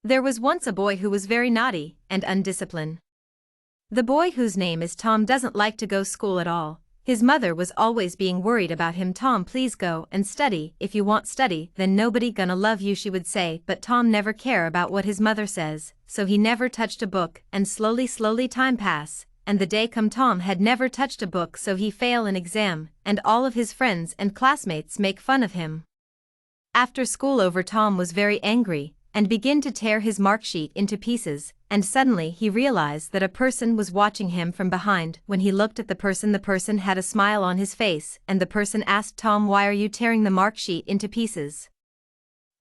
There was once a boy who was very naughty and undisciplined. The boy, whose name is Tom, doesn't like to go school at all. His mother was always being worried about him. "Tom, please go and study. If you won't study, then nobody gonna love you," she would say. But Tom never care about what his mother says, so he never touched a book, and slowly time pass, and the day come Tom had never touched a book, so he fail an exam, and all of his friends and classmates make fun of him. After school over, Tom was very angry, and began to tear his mark sheet into pieces, and suddenly he realized that a person was watching him from behind. When he looked at the person had a smile on his face, and the person asked Tom, "Why are you tearing the mark sheet into pieces?"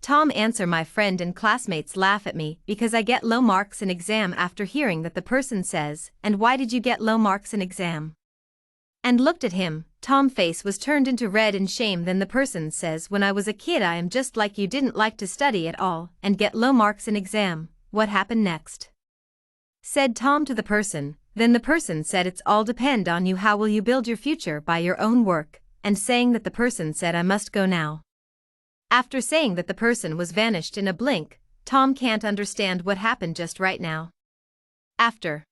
Tom answered, "My friend and classmates laugh at me because I get low marks in exam." After hearing that, the person says, "And why did you get low marks in exam?" And looked at him. Tom's face was turned into red in shame. Then the person says, "When I was a kid I am just like you, didn't like to study at all and get low marks in exam." "What happened next?" said Tom to the person. Then the person said, "It's all depend on you. How will you build your future? By your own work." And saying that, the person said, "I must go now." After saying that, the person was vanished in a blink. Tom can't understand what happened just right now. After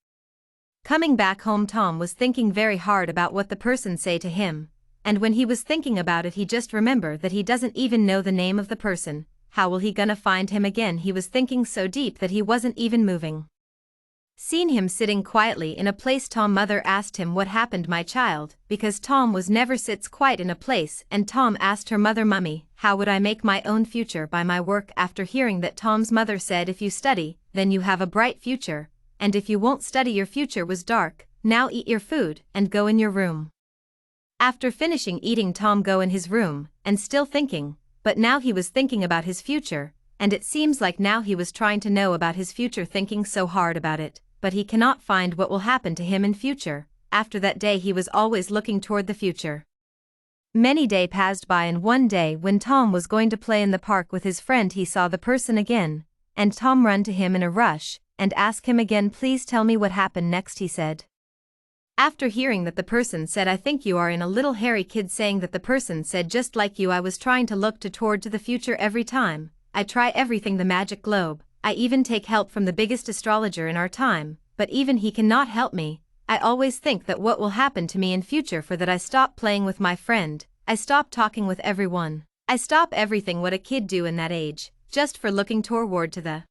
coming back home, Tom was thinking very hard about what the person say to him, and when he was thinking about it, he just remembered that he doesn't even know the name of the person. How will he gonna find him again? He was thinking so deep that he wasn't even moving. Seen him sitting quietly in a place, Tom's mother asked him, "What happened, my child?" Because Tom was never sits quiet in a place, and Tom asked her mother, "Mummy, how would I make my own future? By my work." After hearing that, Tom's mother said, "If you study, then you have a bright future, and if you won't study, your future was dark. Now eat your food and go in your room." After finishing eating, Tom go in his room, and still thinking, but now he was thinking about his future, and it seems like now he was trying to know about his future, thinking so hard about it, but he cannot find what will happen to him in future. After that day, he was always looking toward the future. Many days passed by, and one day when Tom was going to play in the park with his friend, he saw the person again, and Tom run to him in a rush and asked him again, "Please tell me what happened next," he said. After hearing that, the person said, "I think you are in a little hairy kid." Saying that, the person said, "Just like you, I was trying to look toward the future every time. I try everything, the magic globe. I even take help from the biggest astrologer in our time, but even he cannot help me. I always think that what will happen to me in future, for that I stop playing with my friend, I stop talking with everyone, I stop everything what a kid do in that age, just for looking toward to the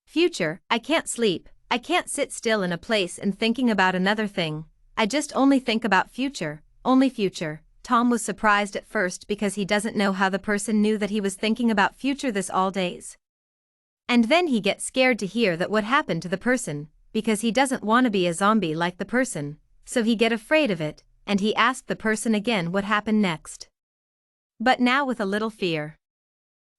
future. I can't sleep, I can't sit still in a place and thinking about another thing. I just only think about future, only future." Tom was surprised at first because he doesn't know how the person knew that he was thinking about future this all days. And then he gets scared to hear that what happened to the person, because he doesn't want to be a zombie like the person, so he get afraid of it, and he asked the person again what happened next. But now with a little fear.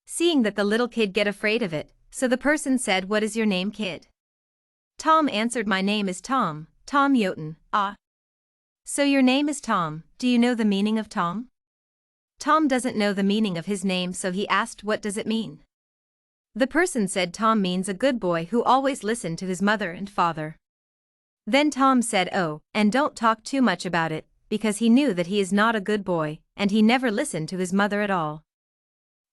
Seeing that the little kid get afraid of it, so the person said, "What is your name, kid?" Tom answered, "My name is Tom, Tom Yoten." "Ah. So your name is Tom. Do you know the meaning of Tom?" Tom doesn't know the meaning of his name, so he asked, "What does it mean?" The person said, "Tom means a good boy who always listened to his mother and father." Then Tom said, "Oh, and don't talk too much about it," because he knew that he is not a good boy, and he never listened to his mother at all.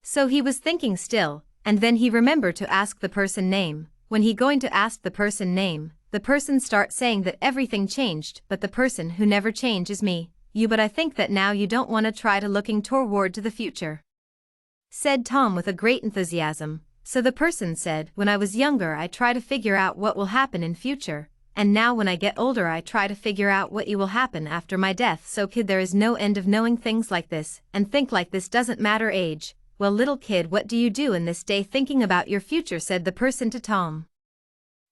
So he was thinking still, and then he remembered to ask the person name. When he going to ask the person name, the person start saying that everything changed, but the person who never change is me, you. But I think that now you don't want to try to looking toward to the future," said Tom with a great enthusiasm. So the person said, "When I was younger I try to figure out what will happen in future, and now when I get older I try to figure out what will happen after my death. So kid, there is no end of knowing things like this, and think like this doesn't matter age." "Well, little kid, what do you do in this day thinking about your future?" said the person to Tom.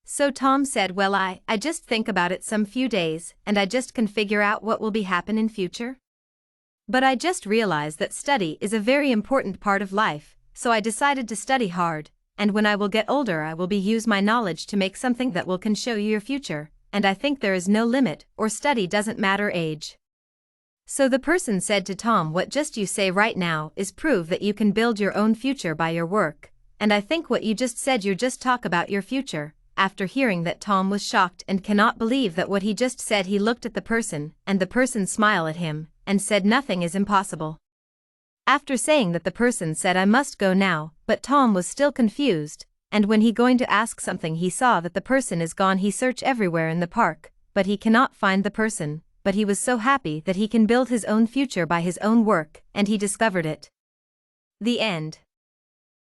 So Tom said, "Well, I just think about it some few days, and I just can figure out what will be happen in future. But I just realized that study is a very important part of life, so I decided to study hard, and when I will get older I will use my knowledge to make something that will can show you your future, and I think there is no limit, or study doesn't matter age." So the person said to Tom, "What just you say right now is prove that you can build your own future by your work, and I think what you just said, you just talk about your future." After hearing that, Tom was shocked and cannot believe that what he just said. He looked at the person, and the person smiled at him, and said, "Nothing is impossible." After saying that, the person said, "I must go now," but Tom was still confused, and when he going to ask something he saw that the person is gone. He search everywhere in the park, but he cannot find the person, but he was so happy that he can build his own future by his own work, and he discovered it. The end.